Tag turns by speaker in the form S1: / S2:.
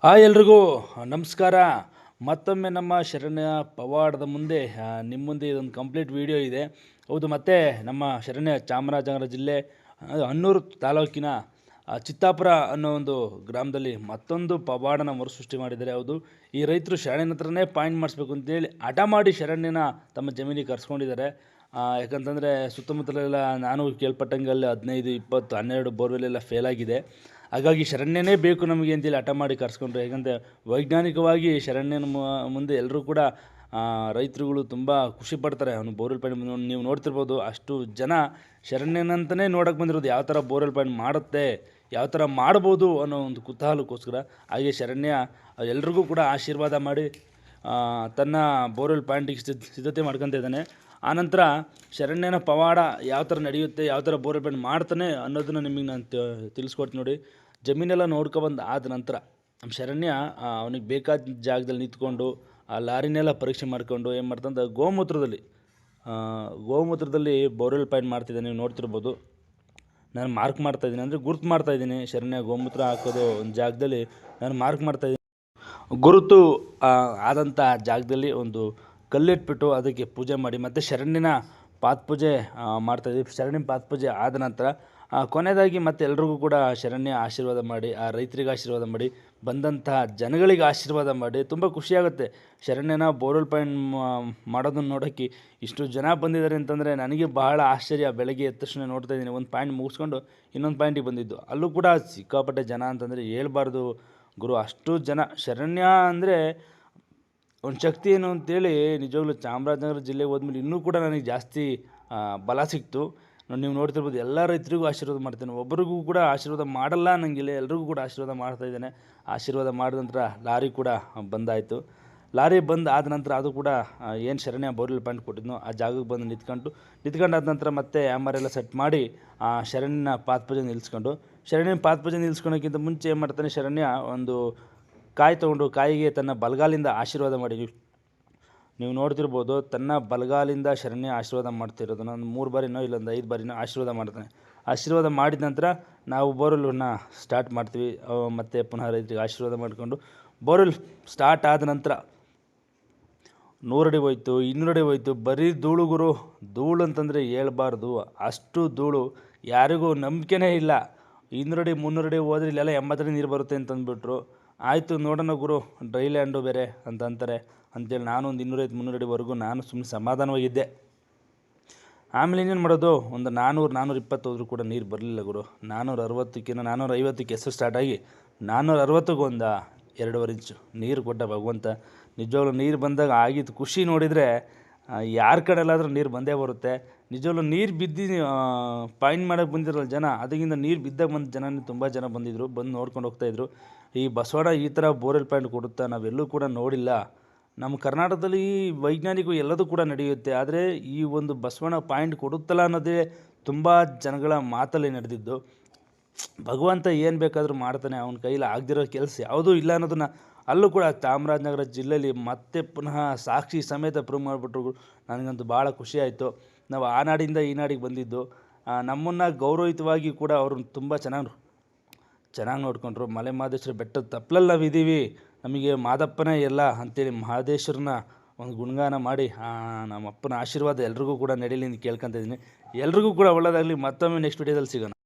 S1: ಎಲ್ರಿಗೂ ನಮಸ್ಕಾರ. ಮತ್ತೊಮ್ಮೆ ನಮ್ಮ ಶರಣ್ಯ ಪವಾಡದ ಮುಂದೆ ನಿಮ್ಮ ಮುಂದೆ ಇದೊಂದು ಕಂಪ್ಲೀಟ್ ವಿಡಿಯೋ ಇದೆ. ಹೌದು, ಮತ್ತೆ ನಮ್ಮ ಶರಣ್ಯ ಚಾಮರಾಜನಗರ ಜಿಲ್ಲೆ ಹನ್ನೂರು ತಾಲೂಕಿನ ಚಿತ್ತಾಪುರ ಅನ್ನೋ ಒಂದು ಗ್ರಾಮದಲ್ಲಿ ಮತ್ತೊಂದು ಪವಾಡನ ಮರುಸೃಷ್ಟಿ ಮಾಡಿದ್ದಾರೆ. ಹೌದು, ಈ ರೈತರು ಶರಣ್ಯನ ಹತ್ರನೇ ಪಾಯಿಂಟ್ ಮಾಡಿಸ್ಬೇಕು ಅಂತೇಳಿ ಹಠ ಮಾಡಿ ಶರಣ್ಯನ ತಮ್ಮ ಜಮೀನಿಗೆ ಕರ್ಸ್ಕೊಂಡಿದ್ದಾರೆ. ಯಾಕಂತಂದರೆ ಸುತ್ತಮುತ್ತಲೆಲ್ಲ ನಾನು ಕೇಳ್ಪಟ್ಟಂಗೆ ಅಲ್ಲಿ 15, 20, 12 ಬೋರ್ವೆಲ್ಲೆಲ್ಲ ಫೇಲ್ ಆಗಿದೆ. ಹಾಗಾಗಿ ಶರಣ್ಯನೇ ಬೇಕು ನಮಗೆ ಅಂತೇಳಿ ಹಠ ಮಾಡಿ ಕರ್ಸ್ಕೊಂಡ್ರು. ಹೇಗಂದರೆ ವೈಜ್ಞಾನಿಕವಾಗಿ ಶರಣ್ಯನ ಮುಂದೆ ಎಲ್ಲರೂ ಕೂಡ ರೈತರುಗಳು ತುಂಬ ಖುಷಿ ಪಡ್ತಾರೆ. ಅವನು ಬೋರ್ವೆಲ್ ಪಾಯಿಂಟ್ ನೀವು ನೋಡ್ತಿರ್ಬೋದು, ಅಷ್ಟು ಜನ ಶರಣ್ಯನಂತಲೇ ನೋಡೋಕೆ ಬಂದಿರೋದು. ಯಾವ ಥರ ಬೋರ್ವೆಲ್ ಪಾಯಿಂಟ್ ಮಾಡುತ್ತೆ, ಯಾವ ಥರ ಮಾಡ್ಬೋದು ಅನ್ನೋ ಒಂದು ಕುತೂಹಲಕ್ಕೋಸ್ಕರ. ಹಾಗೆ ಶರಣ್ಯ ಎಲ್ರಿಗೂ ಕೂಡ ಆಶೀರ್ವಾದ ಮಾಡಿ ತನ್ನ ಬೋರ್ವೆಲ್ ಪಾಯಿಂಟಿಗೆ ಸಿದ್ಧತೆ ಮಾಡ್ಕೊತ ಇದ್ದಾನೆ. ಆನಂತರ ಶರಣ್ಯನ ಪವಾಡ ಯಾವ ಥರ ನಡೆಯುತ್ತೆ, ಯಾವ ಥರ ಬೋರ್ವೆಲ್ ಪಾಯಿಂಟ್ ಮಾಡ್ತಾನೆ ಅನ್ನೋದನ್ನು ನಿಮಗೆ ನಾನು ತಿಳಿಸ್ಕೊಡ್ತೀನಿ ನೋಡಿ. ಜಮೀನೆಲ್ಲ ನೋಡ್ಕೊಬಂದು ಆದ ನಂತರ ನಮ್ಮ ಶರಣ್ಯ ಅವನಿಗೆ ಬೇಕಾದ ಜಾಗದಲ್ಲಿ ನಿಂತ್ಕೊಂಡು ಆ ಲಾರಿನೆಲ್ಲ ಪರೀಕ್ಷೆ ಮಾಡ್ಕೊಂಡು ಏನು ಮಾಡ್ತಂತ ಗೋಮೂತ್ರದಲ್ಲಿ ಬೋರ್ವೆಲ್ ಪಾಯಿಂಟ್ ಮಾಡ್ತಿದ್ದಾನೆ. ನೀವು ನೋಡ್ತಿರ್ಬೋದು, ನಾನು ಮಾರ್ಕ್ ಮಾಡ್ತಾಯಿದ್ದೀನಿ, ಅಂದರೆ ಗುರುತು ಮಾಡ್ತಾಯಿದ್ದೀನಿ. ಶರಣ್ಯ ಗೋಮೂತ್ರ ಹಾಕೋದು ಒಂದು ಜಾಗದಲ್ಲಿ ನಾನು ಮಾರ್ಕ್ ಮಾಡ್ತಾಯಿದ್ದೀನಿ. ಗುರುತು ಆದಂಥ ಜಾಗದಲ್ಲಿ ಒಂದು ಕಲ್ಲಿಟ್ಬಿಟ್ಟು ಅದಕ್ಕೆ ಪೂಜೆ ಮಾಡಿ ಮತ್ತು ಶರಣ್ಯನ ಪಾದಪೂಜೆ ಮಾಡ್ತಾಯಿದ್ವಿ. ಶರಣ್ಯನ ಪಾದಪೂಜೆ ಆದ ನಂತರ ಕೊನೆಯದಾಗಿ ಮತ್ತೆ ಎಲ್ರಿಗೂ ಕೂಡ ಶರಣ್ಯ ಆಶೀರ್ವಾದ ಮಾಡಿ, ಆ ರೈತರಿಗೆ ಆಶೀರ್ವಾದ ಮಾಡಿ, ಬಂದಂತಹ ಜನಗಳಿಗೆ ಆಶೀರ್ವಾದ ಮಾಡಿ. ತುಂಬ ಖುಷಿಯಾಗುತ್ತೆ ಶರಣ್ಯನ ಬೋರ್ವೆಲ್ ಪಾಯಿಂಟ್ ಮಾಡೋದನ್ನು ನೋಡೋಕ್ಕೆ ಇಷ್ಟು ಜನ ಬಂದಿದ್ದಾರೆ ಅಂತಂದರೆ ನನಗೆ ಬಹಳ ಆಶ್ಚರ್ಯ. ಬೆಳಗ್ಗೆ ಎದ್ದ ತಕ್ಷಣ ನೋಡ್ತಾಯಿದ್ದೀನಿ, ಒಂದು ಪಾಯಿಂಟ್ ಮುಗಿಸ್ಕೊಂಡು ಇನ್ನೊಂದು ಪಾಯಿಂಟಿಗೆ ಬಂದಿದ್ದು. ಅಲ್ಲೂ ಕೂಡ ಸಿಕ್ಕಾಪಟ್ಟೆ ಜನ ಅಂತಂದರೆ ಹೇಳ್ಬಾರ್ದು ಗುರು, ಅಷ್ಟು ಜನ. ಶರಣ್ಯ ಅಂದರೆ ಒಂದು ಶಕ್ತಿ ಏನು ಅಂತೇಳಿ ನಿಜವಾಗ್ಲೂ ಚಾಮರಾಜನಗರ ಜಿಲ್ಲೆಗೆ ಹೋದ್ಮೇಲೆ ಇನ್ನೂ ಕೂಡ ನನಗೆ ಜಾಸ್ತಿ ಬಲ ಸಿಕ್ತು. ನೀವು ನೋಡ್ತಿರ್ಬೋದು, ಎಲ್ಲ ರೈತರಿಗೂ ಆಶೀರ್ವಾದ ಮಾಡ್ತೇನೆ, ಒಬ್ಬರಿಗೂ ಕೂಡ ಆಶೀರ್ವಾದ ಮಾಡಲ್ಲ ಅನ್ನಂಗಿಲ್ಲ, ಎಲ್ರಿಗೂ ಕೂಡ ಆಶೀರ್ವಾದ ಮಾಡ್ತಾಯಿದ್ದೇನೆ. ಆಶೀರ್ವಾದ ಮಾಡಿದ ನಂತರ ಲಾರಿ ಕೂಡ ಬಂದಾಯಿತು. ಲಾರಿ ಬಂದು ಆದ ನಂತರ ಅದು ಕೂಡ ಏನು ಶರಣ್ಯ ಬೋರ್ವೆಲ್ ಪಾಯಿಂಟ್ ಕೊಟ್ಟಿದ್ನೋ ಆ ಜಾಗಕ್ಕೆ ಬಂದು ನಿಂತ್ಕೊಂಡಾದ ನಂತರ ಮತ್ತೆ ಎಲ್ಲ ಸೆಟ್ ಮಾಡಿ ಶರಣ್ಯನ ಪಾದಪೂಜೆ ಶರಣ್ಯನ ಪಾದಪೂಜೆ ನಿಲ್ಲಿಸ್ಕೊಳೋಕ್ಕಿಂತ ಮುಂಚೆ ಏನು ಮಾಡ್ತಾನೆ ಶರಣ್ಯ, ಒಂದು ಕಾಯಿ ತೊಗೊಂಡು ಕಾಯಿಗೆ ತನ್ನ ಬಲಗಾಲಿಂದ ಆಶೀರ್ವಾದ ಮಾಡಿ. ನೀವು ನೋಡ್ತಿರ್ಬೋದು, ತನ್ನ ಬಲಗಾಲಿಂದ ಶರಣ್ಯ ಆಶೀರ್ವಾದ ಮಾಡ್ತಿರೋದನ್ನು ಒಂದು 3 ಬಾರಿನೋ ಇಲ್ಲೊಂದು 5 ಬಾರಿನೋ ಆಶೀರ್ವಾದ ಮಾಡ್ತಾನೆ. ಆಶೀರ್ವಾದ ಮಾಡಿದ ನಂತರ ನಾವು ಬೋರ್ವೆಲ್ನ ಸ್ಟಾರ್ಟ್ ಮಾಡ್ತೀವಿ. ಮತ್ತು ಪುನಃ ರೈತರಿಗೆ ಆಶೀರ್ವಾದ ಮಾಡಿಕೊಂಡು ಬೋರ್ವೆಲ್ ಸ್ಟಾರ್ಟ್ ಆದ ನಂತರ 100 ಅಡಿ ಹೋಯ್ತು, 200 ಅಡಿ ಹೋಯ್ತು. ಬರೀ ಧೂಳು ಗುರು, ಧೂಳು ಅಂತಂದರೆ ಹೇಳ್ಬಾರ್ದು, ಅಷ್ಟು ಧೂಳು. ಯಾರಿಗೂ ನಂಬಿಕೆನೇ ಇಲ್ಲ. 200 ಅಡಿ 300 ಅಡಿ ಹೋದ್ರೆ ಇಲ್ಲೆಲ್ಲ 80 ಅಡಿ ನೀರು ಬರುತ್ತೆ ಅಂತಂದ್ಬಿಟ್ರು. ಆಯಿತು ನೋಡೋಣ ಗುರು, ಡ್ರೈ ಲ್ಯಾಂಡು ಬೇರೆ ಅಂತಾರೆ ಅಂತೇಳಿ ನಾನು ಒಂದು 250, 300 ಅಡಿವರೆಗೂ ನಾನು ಸುಮ್ಮನೆ ಸಮಾಧಾನವಾಗಿದ್ದೆ. ಆಮೇಲೆ ಇನ್ನೇನು ಮಾಡೋದು, ಒಂದು 400, 420 ಹೋದರೂ ಕೂಡ ನೀರು ಬರಲಿಲ್ಲ ಗುರು. 450ಕ್ಕೆ ಹೆಸರು ಸ್ಟಾರ್ಟಾಗಿ 460ಗೆ ಒಂದು 2.5 ಇಂಚು ನೀರು ಕೊಟ್ಟ ಭಗವಂತ. ನಿಜವಾಗ್ಲೂ ನೀರು ಬಂದಾಗ ಆಗಿದ್ದು ಖುಷಿ ನೋಡಿದರೆ ಯಾರ ಕಡೆಯಲ್ಲಾದರೂ ನೀರು ಬಂದೇ ಬರುತ್ತೆ. ನಿಜವಾಗ್ಲೂ ನೀರು ಬಿದ್ದು ಪಾಯಿಂಟ್ ಮಾಡೋಕ್ಕೆ ಬಂದಿರಲ್ಲ ಜನ, ಅದಕ್ಕಿಂತ ನೀರು ಬಿದ್ದಾಗ ಬಂದ ಜನನೇ ತುಂಬ ಜನ ಬಂದಿದ್ದರು, ಬಂದು ನೋಡ್ಕೊಂಡು ಹೋಗ್ತಾಯಿದ್ರು. ಈ ಬಸವಣ್ಣ ಈ ಥರ ಬೋರ್ವೆಲ್ ಪಾಯಿಂಟ್ ಕೊಡುತ್ತಾ ನಾವೆಲ್ಲೂ ಕೂಡ ನೋಡಿಲ್ಲ. ನಮ್ಮ ಕರ್ನಾಟಕದಲ್ಲಿ ವೈಜ್ಞಾನಿಕ ಎಲ್ಲದೂ ಕೂಡ ನಡೆಯುತ್ತೆ, ಆದರೆ ಈ ಒಂದು ಬಸವಣ್ಣ ಪಾಯಿಂಟ್ ಕೊಡುತ್ತಲ್ಲ ಅನ್ನೋದೇ ತುಂಬ ಜನಗಳ ಮಾತಲ್ಲಿ ನಡೆದಿದ್ದು. ಭಗವಂತ ಏನು ಬೇಕಾದರೂ ಮಾಡ್ತಾನೆ, ಅವನ ಕೈಲಿ ಆಗದಿರೋ ಕೆಲಸ ಯಾವುದೂ ಇಲ್ಲ ಅನ್ನೋದನ್ನು ಅಲ್ಲೂ ಕೂಡ ಚಾಮರಾಜನಗರ ಜಿಲ್ಲೆಯಲ್ಲಿ ಮತ್ತೆ ಪುನಃ ಸಾಕ್ಷಿ ಸಮೇತ ಪ್ರೂವ್ ಮಾಡಿಬಿಟ್ರು. ನನಗಂತೂ ಭಾಳ ಖುಷಿಯಾಯಿತು. ನಾವು ಆ ನಾಡಿಂದ ಈ ನಾಡಿಗೆ ಬಂದಿದ್ದು, ನಮ್ಮನ್ನು ಗೌರವಯುತವಾಗಿ ಕೂಡ ಅವರು ತುಂಬ ಚೆನ್ನಾಗಿ ನೋಡಿಕೊಂಡ್ರು. ಮಲೆ ಮಹದೇಶ್ವರ ಬೆಟ್ಟದ ತಪ್ಪಲಲ್ಲಿ ನಾವಿದ್ದೀವಿ, ನಮಗೆ ಮಾದಪ್ಪನೇ ಎಲ್ಲ ಅಂಥೇಳಿ ಮಹದೇಶ್ವರನ ಒಂದು ಗುಣಗಾನ ಮಾಡಿ ನಮ್ಮ ಅಪ್ಪನ ಆಶೀರ್ವಾದ ಎಲ್ರಿಗೂ ಕೂಡ ನಡೀಲಿ ಅಂತ ಕೇಳ್ಕೊತಿದ್ದೀನಿ. ಎಲ್ರಿಗೂ ಕೂಡ ಒಳ್ಳೆಯದಾಗಲಿ. ಮತ್ತೊಮ್ಮೆ ನೆಕ್ಸ್ಟ್ ವಿಡಿಯೋದಲ್ಲಿ ಸಿಗೋಣ.